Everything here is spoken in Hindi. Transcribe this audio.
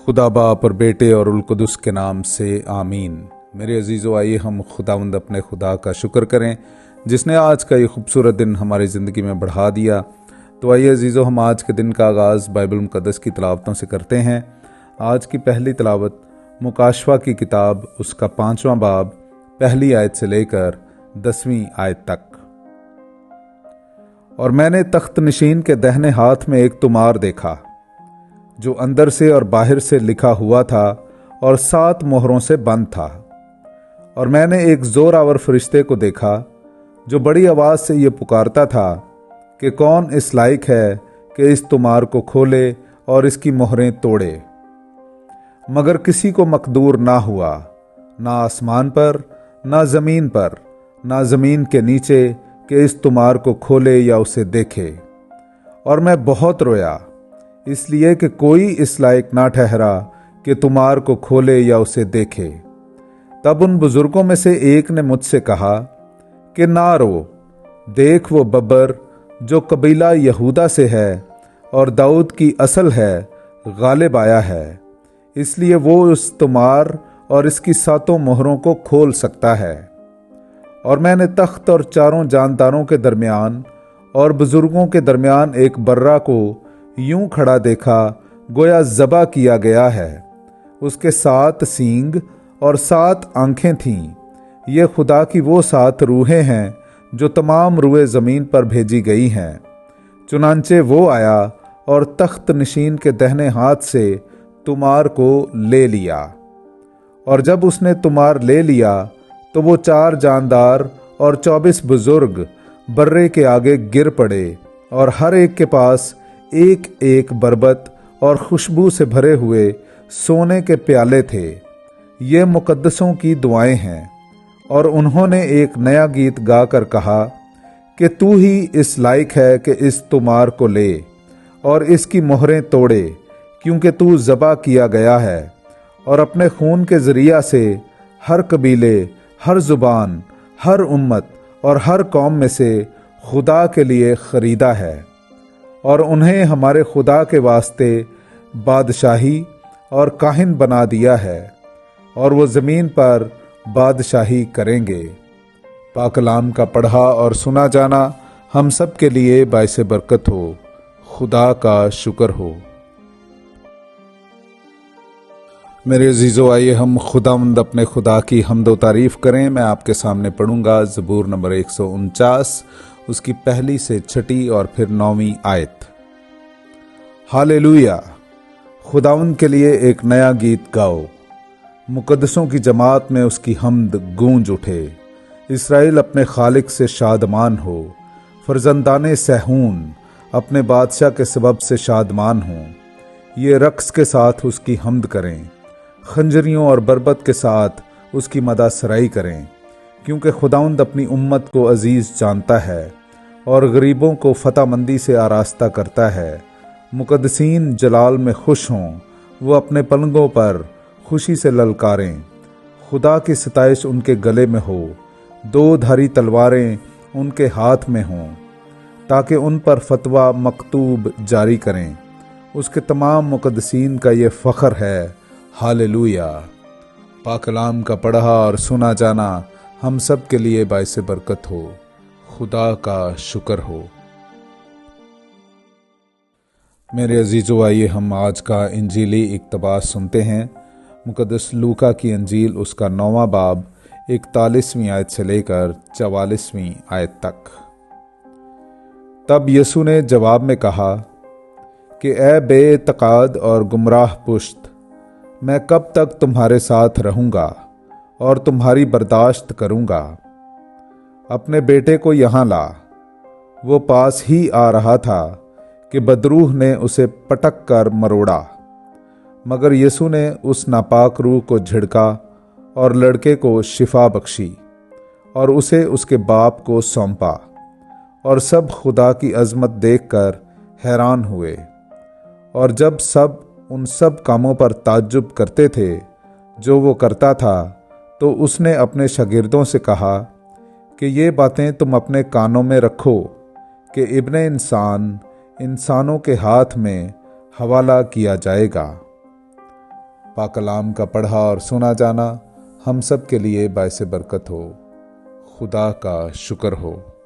खुदा बाप और बेटे और उल कुदस के नाम से आमीन। मेरे अजीज़ों, आइए हम खुदावंद अपने खुदा का शुक्र करें जिसने आज का ये खूबसूरत दिन हमारी ज़िंदगी में बढ़ा दिया। तो आइए अजीज़ों, हम आज के दिन का आगाज़ बाइबल मुक़द्दस की तिलावतों से करते हैं। आज की पहली तिलावत मुकाशवा की किताब उसका 5वां बाब पहली आयत से लेकर 10वीं आयत तक। और मैंने तख्त नशीन के दाहिने हाथ में एक तुमार देखा जो अंदर से और बाहर से लिखा हुआ था और 7 मोहरों से बंद था। और मैंने एक जोरावर फरिश्ते को देखा जो बड़ी आवाज से ये पुकारता था कि कौन इस लायक है कि इस तुमार को खोले और इसकी मोहरें तोड़े। मगर किसी को मकदूर ना हुआ, ना आसमान पर, ना जमीन पर, ना जमीन के नीचे, कि इस तुमार को खोले या उसे देखे। और मैं बहुत रोया, इसलिए कि कोई इस लायक ना ठहरा कि तुमार को खोले या उसे देखे। तब उन बुजुर्गों में से एक ने मुझसे कहा कि ना रो, देख वो बब्बर जो कबीला यहूदा से है और दाऊद की असल है गालिब आया है, इसलिए वो उस तुमार और इसकी 7 मोहरों को खोल सकता है। और मैंने तख्त और चारों जानदारों के दरमियान और बुजुर्गों के दरमियान एक बर्रा को यूं खड़ा देखा गोया ज़बा किया गया है। उसके 7 सींग और 7 आंखें थीं। ये खुदा की वो 7 रूहें हैं जो तमाम रूहें ज़मीन पर भेजी गई हैं। चुनांचे वो आया और तख्त नशीन के दाहिने हाथ से तुमार को ले लिया। और जब उसने तुमार ले लिया तो वो 4 जानदार और 24 बुजुर्ग बर्रे के आगे गिर पड़े और हर एक के पास एक एक बरबत और खुशबू से भरे हुए सोने के प्याले थे। ये मुकद्दसों की दुआएं हैं। और उन्होंने एक नया गीत गाकर कहा कि तू ही इस लायक है कि इस तुमार को ले और इसकी मोहरें तोड़े, क्योंकि तू ज़बा किया गया है और अपने खून के ज़रिया से हर कबीले, हर ज़ुबान, हर उम्मत और हर कौम में से खुदा के लिए ख़रीदा है। और उन्हें हमारे खुदा के वास्ते बादशाही और काहिन बना दिया है और वो ज़मीन पर बादशाही करेंगे। पाकलाम का पढ़ा और सुना जाना हम सब के लिए बाइसे बरकत हो। खुदा का शुक्र हो। मेरे अजीज़ों, आइए हम खुदावंद अपने खुदा की हम्द व तारीफ़ करें। मैं आपके सामने पढ़ूंगा ज़बूर नंबर 149, उसकी पहली से 6ठी और फिर 9वीं आयत। हालेलुया, खुदावंद के लिए एक नया गीत गाओ, मुकद्दसों की जमात में उसकी हम्द गूंज उठे। इस्राएल अपने खालिक से शादमान हो, फरजंदाने सहून अपने बादशाह के सबब से शादमान हों। ये रक्स के साथ उसकी हम्द करें, खंजरियों और बरबत के साथ उसकी मदा सराई करें, क्योंकि खुदावंद अपनी उम्मत को अजीज़ जानता है और गरीबों को फतामंदी से आरास्ता करता है। मुकद्दसीन जलाल में खुश हों, वो अपने पलंगों पर खुशी से ललकारें। खुदा की सताइश उनके गले में हो, 2 धारी तलवारें उनके हाथ में हों, ताकि उन पर फतवा मकतूब जारी करें। उसके तमाम मुकद्दसीन का ये फ़ख्र है। हालेलुया। पाकलाम का पढ़ा और सुना जाना हम सब के लिए बाइसे बरकत हो। खुदा का शुक्र हो। मेरे अजीज़ों, आइए हम आज का इंजीली इक़्तिबास सुनते हैं। मुक़द्दस लूका की इंजील उसका 9वां बाब 41वीं आयत से लेकर 44वीं आयत तक। तब यीशु ने जवाब में कहा कि ए बेतकाद और गुमराह पुश्त, मैं कब तक तुम्हारे साथ रहूँगा और तुम्हारी बर्दाश्त करूँगा। अपने बेटे को यहाँ ला। वो पास ही आ रहा था कि बदरूह ने उसे पटक कर मरोड़ा, मगर यीशु ने उस नापाक रूह को झिड़का और लड़के को शिफा बख्शी और उसे उसके बाप को सौंपा। और सब खुदा की अज़मत देखकर हैरान हुए। और जब सब उन सब कामों पर ताज्जुब करते थे जो वो करता था, तो उसने अपने शागिर्दों से कहा कि ये बातें तुम अपने कानों में रखो कि इब्ने इंसान इंसानों के हाथ में हवाला किया जाएगा। पाकलाम का पढ़ा और सुना जाना हम सब के लिए बाइसे बरकत हो। खुदा का शुक्र हो।